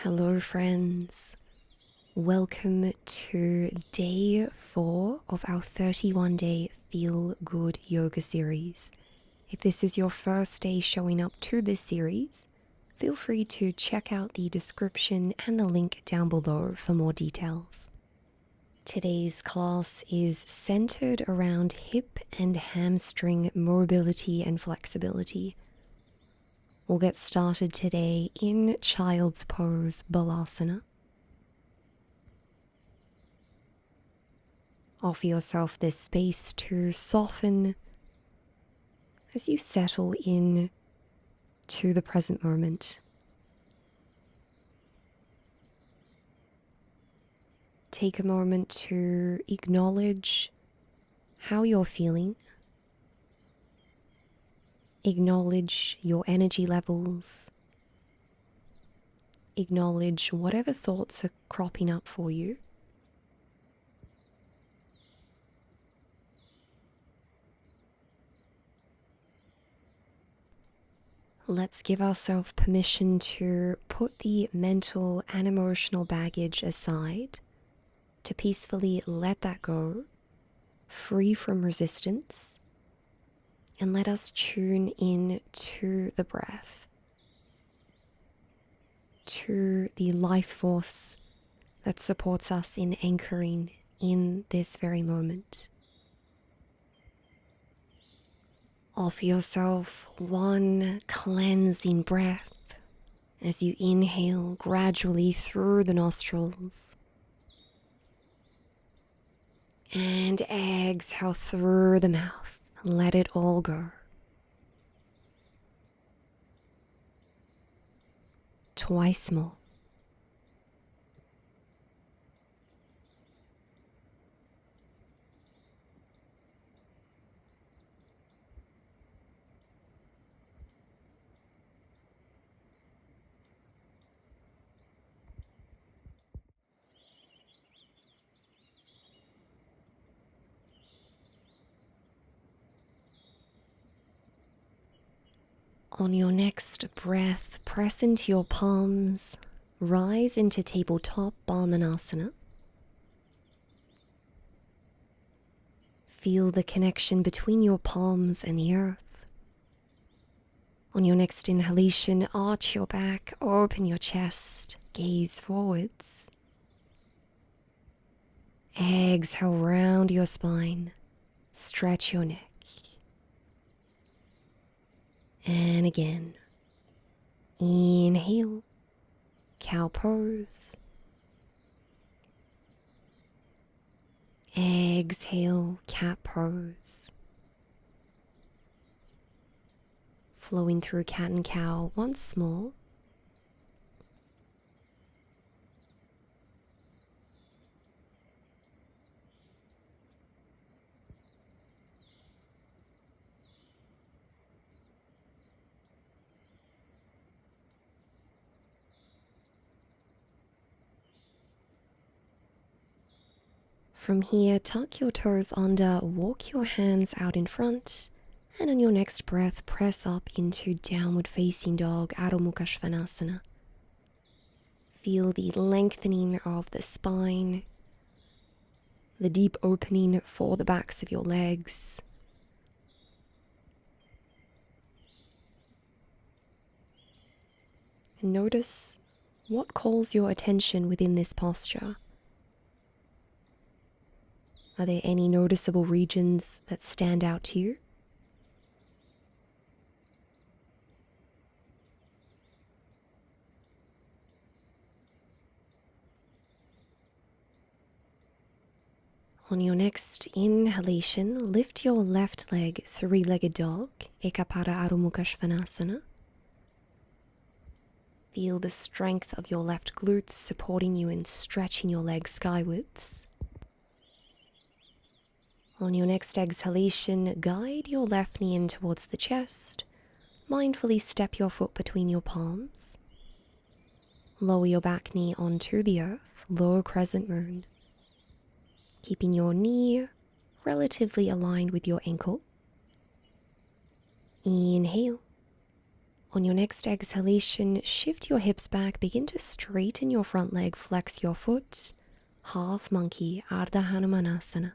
Hello friends, welcome to day 4 of our 31-day Feel Good Yoga series. If this is your first day showing up to this series, feel free to check out the description and the link down below for more details. Today's class is centered around hip and hamstring mobility and flexibility. We'll get started today in Child's Pose Balasana. Offer yourself this space to soften as you settle in to the present moment. Take a moment to acknowledge how you're feeling. Acknowledge your energy levels. Acknowledge whatever thoughts are cropping up for you. Let's give ourselves permission to put the mental and emotional baggage aside, to peacefully let that go, free from resistance, and let us tune in to the breath, to the life force that supports us in anchoring in this very moment. Offer yourself one cleansing breath as you inhale gradually through the nostrils and exhale through the mouth. Let it all go. Twice more. On your next breath, press into your palms, rise into tabletop Balmanasana. Feel the connection between your palms and the earth. On your next inhalation, arch your back, open your chest, gaze forwards. Exhale, round your spine, stretch your neck. And again, inhale, cow pose. Exhale, cat pose. Flowing through cat and cow once more. From here, tuck your toes under, walk your hands out in front, and on your next breath, press up into downward facing dog, Adho Mukha Svanasana. Feel the lengthening of the spine, the deep opening for the backs of your legs. And notice what calls your attention within this posture. Are there any noticeable regions that stand out to you? On your next inhalation, lift your left leg, three-legged dog, Ekapada Adho Mukha Svanasana. Feel the strength of your left glutes supporting you in stretching your legs skywards. On your next exhalation, guide your left knee in towards the chest. Mindfully step your foot between your palms. Lower your back knee onto the earth, lower crescent moon. Keeping your knee relatively aligned with your ankle. Inhale. On your next exhalation, shift your hips back, begin to straighten your front leg, flex your foot, half monkey, Ardha Hanumanasana.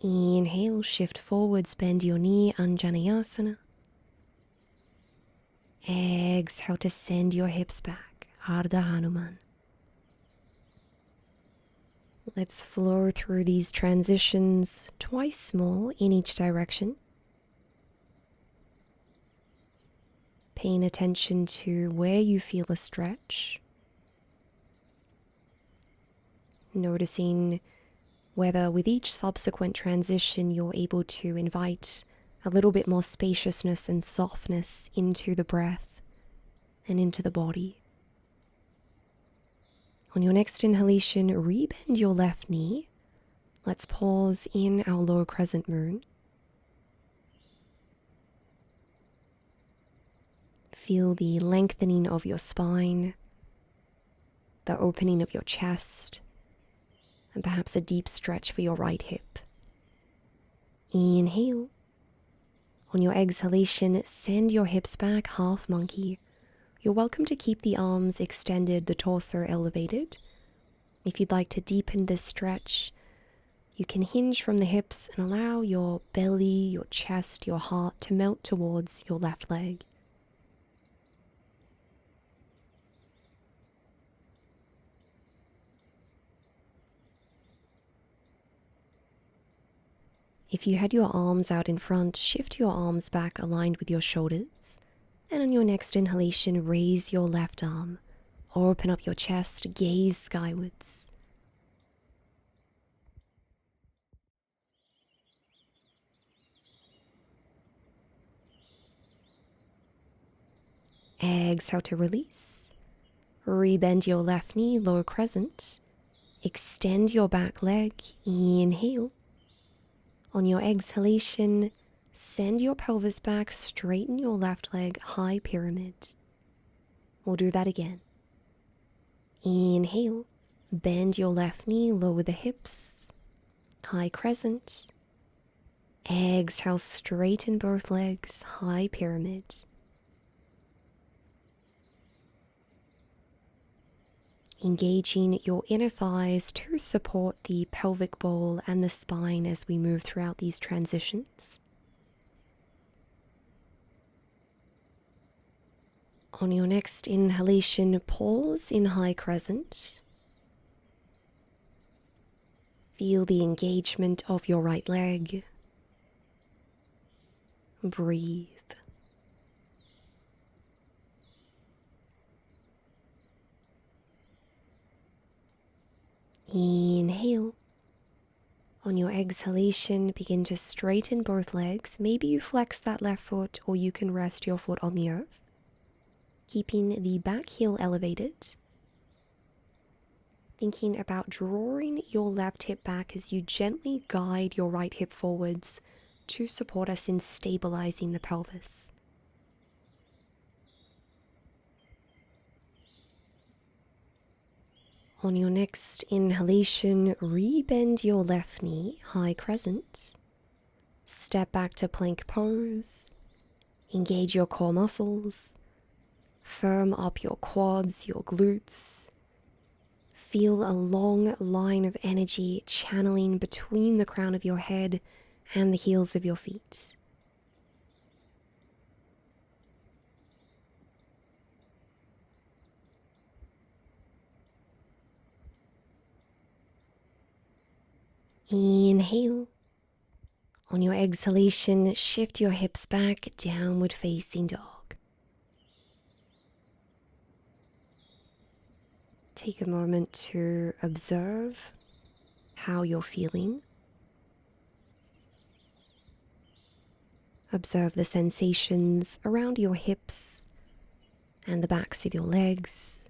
Inhale, shift forwards, bend your knee, Anjaneyasana. Exhale to send your hips back, Ardha Hanuman. Let's flow through these transitions twice more in each direction. Paying attention to where you feel a stretch. Noticing whether with each subsequent transition you're able to invite a little bit more spaciousness and softness into the breath and into the body. On your next inhalation, rebend your left knee. Let's pause in our low crescent moon. Feel the lengthening of your spine, the opening of your chest, and perhaps a deep stretch for your right hip. Inhale. On your exhalation, send your hips back, half monkey. You're welcome to keep the arms extended, the torso elevated. If you'd like to deepen this stretch, you can hinge from the hips and allow your belly, your chest, your heart to melt towards your left leg. If you had your arms out in front, shift your arms back aligned with your shoulders. And on your next inhalation, raise your left arm. Open up your chest, gaze skywards. Exhale to release. Rebend your left knee, lower crescent. Extend your back leg. Inhale. On your exhalation, send your pelvis back, straighten your left leg, high pyramid. We'll do that again. Inhale, bend your left knee, lower the hips, high crescent. Exhale, straighten both legs, high pyramid. Engaging your inner thighs to support the pelvic bowl and the spine as we move throughout these transitions. On your next inhalation, pause in high crescent. Feel the engagement of your right leg. Breathe. Inhale. On your exhalation, begin to straighten both legs. Maybe you flex that left foot, or you can rest your foot on the earth, keeping the back heel elevated. Thinking about drawing your left hip back as you gently guide your right hip forwards to support us in stabilizing the pelvis. On your next inhalation, rebend your left knee, high crescent. Step back to plank pose. Engage your core muscles. Firm up your quads, your glutes. Feel a long line of energy channeling between the crown of your head and the heels of your feet. Inhale. On your exhalation, shift your hips back, downward facing dog. Take a moment to observe how you're feeling. Observe the sensations around your hips and the backs of your legs.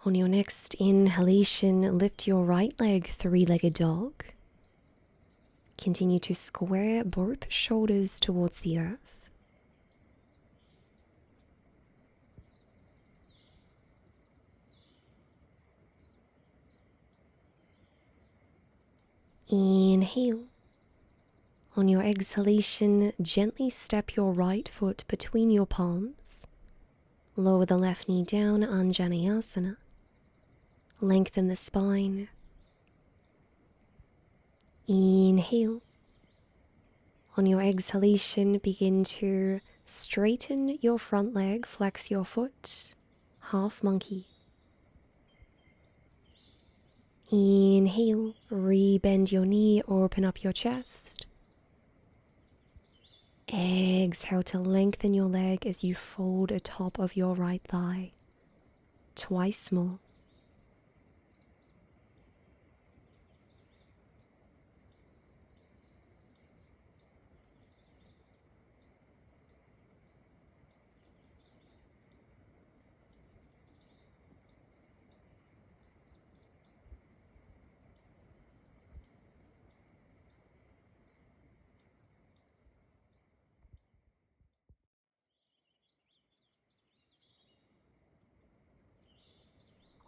On your next inhalation, lift your right leg, three-legged dog. Continue to square both shoulders towards the earth. Inhale. On your exhalation, gently step your right foot between your palms. Lower the left knee down, Anjaneyasana. Lengthen the spine. Inhale. On your exhalation, begin to straighten your front leg, flex your foot, half monkey. Inhale, re-bend your knee, open up your chest. Exhale to lengthen your leg as you fold atop of your right thigh. Twice more.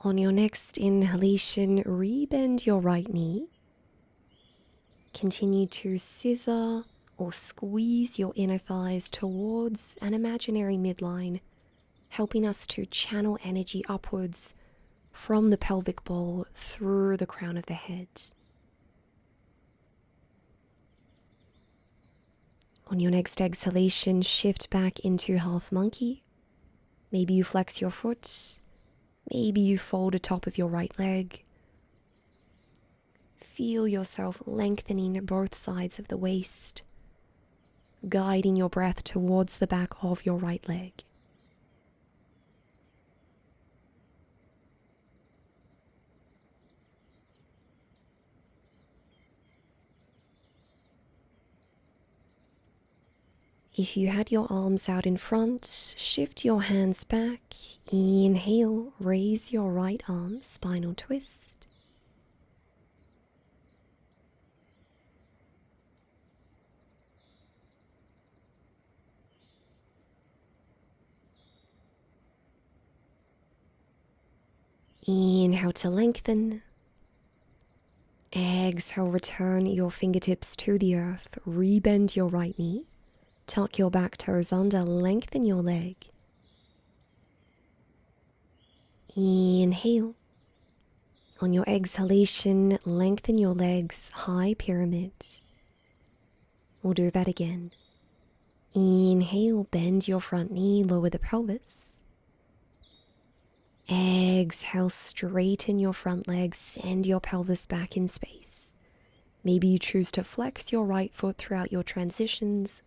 On your next inhalation, re-bend your right knee. Continue to scissor or squeeze your inner thighs towards an imaginary midline, helping us to channel energy upwards from the pelvic bowl through the crown of the head. On your next exhalation, shift back into half monkey. Maybe you flex your foot. Maybe you fold the top of your right leg. Feel yourself lengthening both sides of the waist, guiding your breath towards the back of your right leg. If you had your arms out in front, shift your hands back. Inhale, raise your right arm, spinal twist. Inhale to lengthen. Exhale, return your fingertips to the earth. Rebend your right knee. Tuck your back toes under, lengthen your leg. Inhale. On your exhalation, lengthen your legs, high pyramid. We'll do that again. Inhale, bend your front knee, lower the pelvis. Exhale, straighten your front leg, send your pelvis back in space. Maybe you choose to flex your right foot throughout your transitions,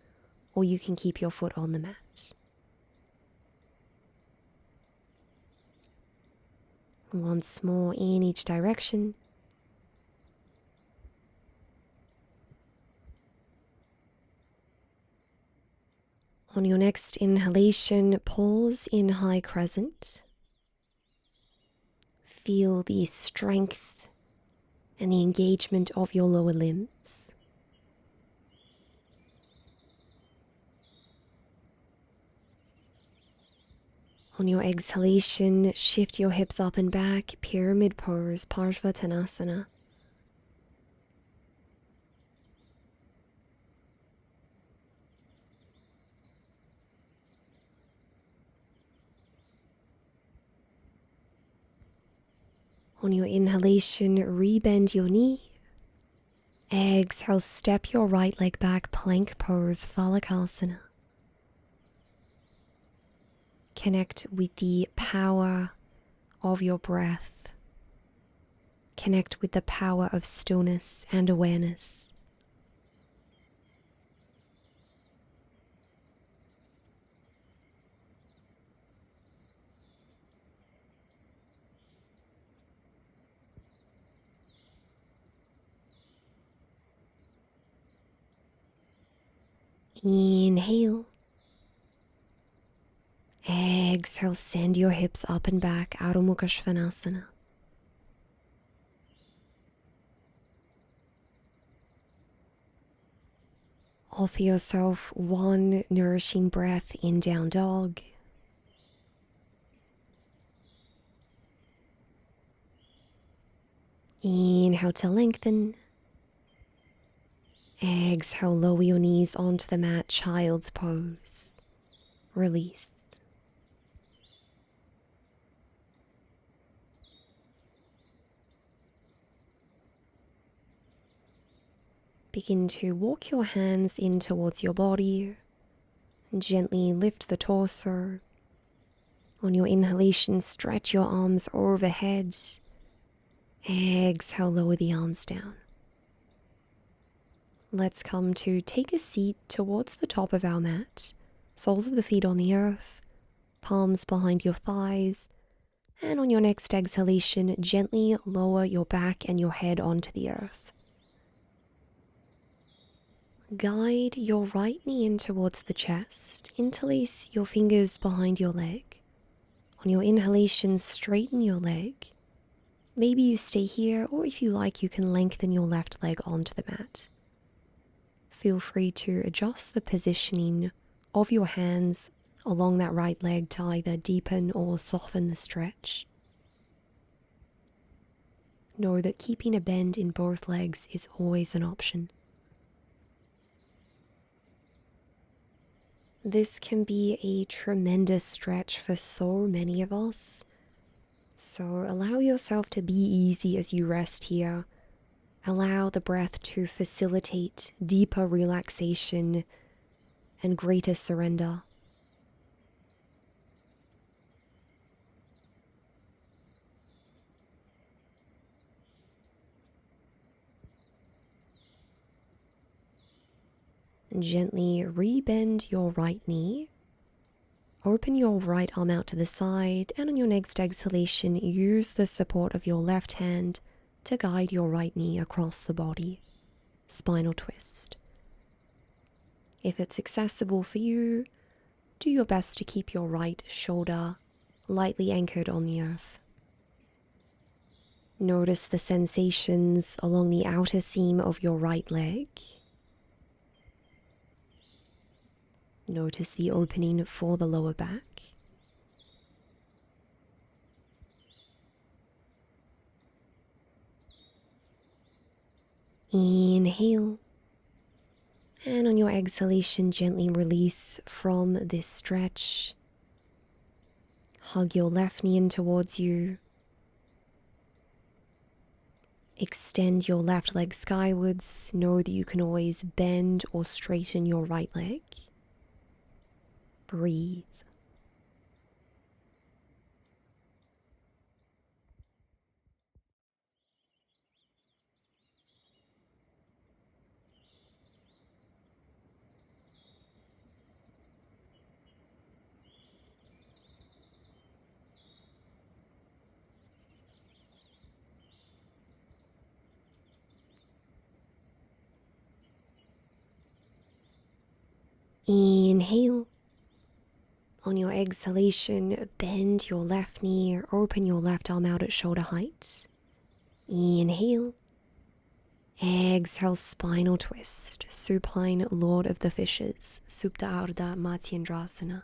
or you can keep your foot on the mat. Once more in each direction. On your next inhalation, pause in high crescent. Feel the strength and the engagement of your lower limbs. On your exhalation, shift your hips up and back, pyramid pose, Parshvattanasana. On your inhalation, rebend your knee. Exhale, step your right leg back, plank pose, Phalakasana. Connect with the power of your breath. Connect with the power of stillness and awareness. Inhale. Exhale, send your hips up and back, Adho Mukha Svanasana. Offer yourself one nourishing breath in down dog. Inhale to lengthen. Exhale, lower your knees onto the mat, child's pose. Release. Begin to walk your hands in towards your body. And gently lift the torso. On your inhalation, stretch your arms overhead. Exhale, lower the arms down. Let's come to take a seat towards the top of our mat. Soles of the feet on the earth, palms behind your thighs. And on your next exhalation, gently lower your back and your head onto the earth. Guide your right knee in towards the chest. Interlace your fingers behind your leg. On your inhalation, straighten your leg. Maybe you stay here, or if you like, you can lengthen your left leg onto the mat. Feel free to adjust the positioning of your hands along that right leg to either deepen or soften the stretch. Know that keeping a bend in both legs is always an option. This can be a tremendous stretch for so many of us. So allow yourself to be easy as you rest here. Allow the breath to facilitate deeper relaxation and greater surrender. And gently rebend your right knee. Open your right arm out to the side, and on your next exhalation, use the support of your left hand to guide your right knee across the body. Spinal twist. If it's accessible for you, do your best to keep your right shoulder lightly anchored on the earth. Notice the sensations along the outer seam of your right leg. Notice the opening for the lower back. Inhale. And on your exhalation, gently release from this stretch. Hug your left knee in towards you. Extend your left leg skywards. Know that you can always bend or straighten your right leg. Breathe. Inhale. On your exhalation, bend your left knee, open your left arm out at shoulder height. Inhale. Exhale, spinal twist, supine Lord of the Fishes, Supta Ardha Matsyendrasana.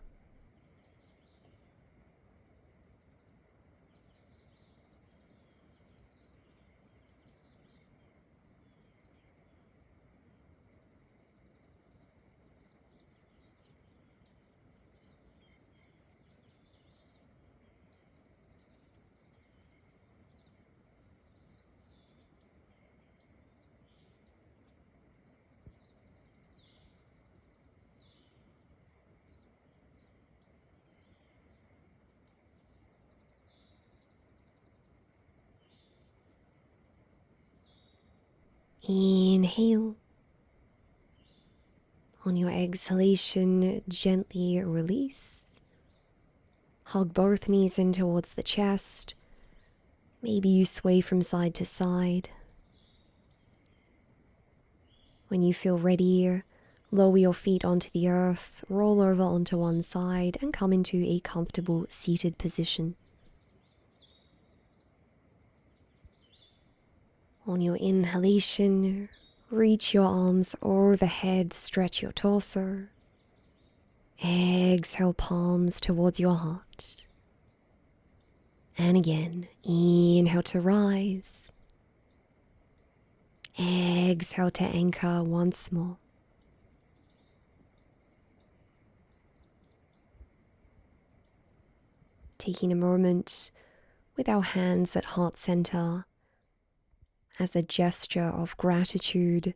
Inhale. On your exhalation, gently release. Hug both knees in towards the chest. Maybe you sway from side to side. When you feel ready, Lower your feet onto the earth, roll over onto one side, and come into a comfortable seated position. On your inhalation, reach your arms overhead, stretch your torso. Exhale, palms towards your heart. And again, inhale to rise. Exhale to anchor once more. Taking a moment with our hands at heart center as a gesture of gratitude.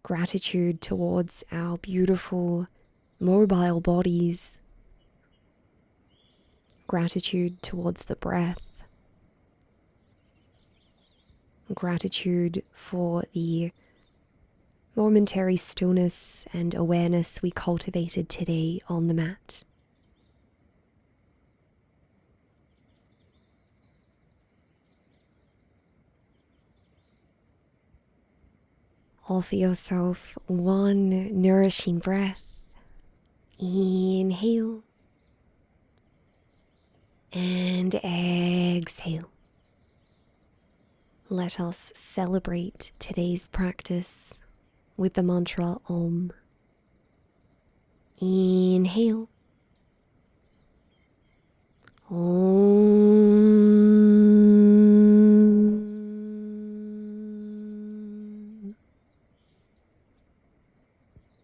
Gratitude towards our beautiful, mobile bodies. Gratitude towards the breath. Gratitude for the momentary stillness and awareness we cultivated today on the mat. Offer yourself one nourishing breath. Inhale and exhale. Let us celebrate today's practice with the mantra Om. Inhale. Om.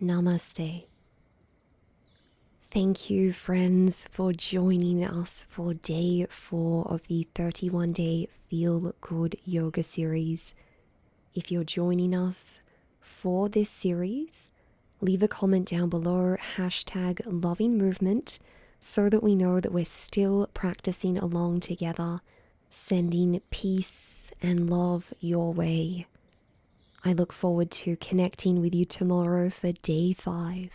Namaste. Thank you, friends, for joining us for day 4 of the 31-day Feel Good Yoga series. If you're joining us for this series, leave a comment down below, hashtag loving movement, so that we know that we're still practicing along together, sending peace and love your way. I look forward to connecting with you tomorrow for day 5.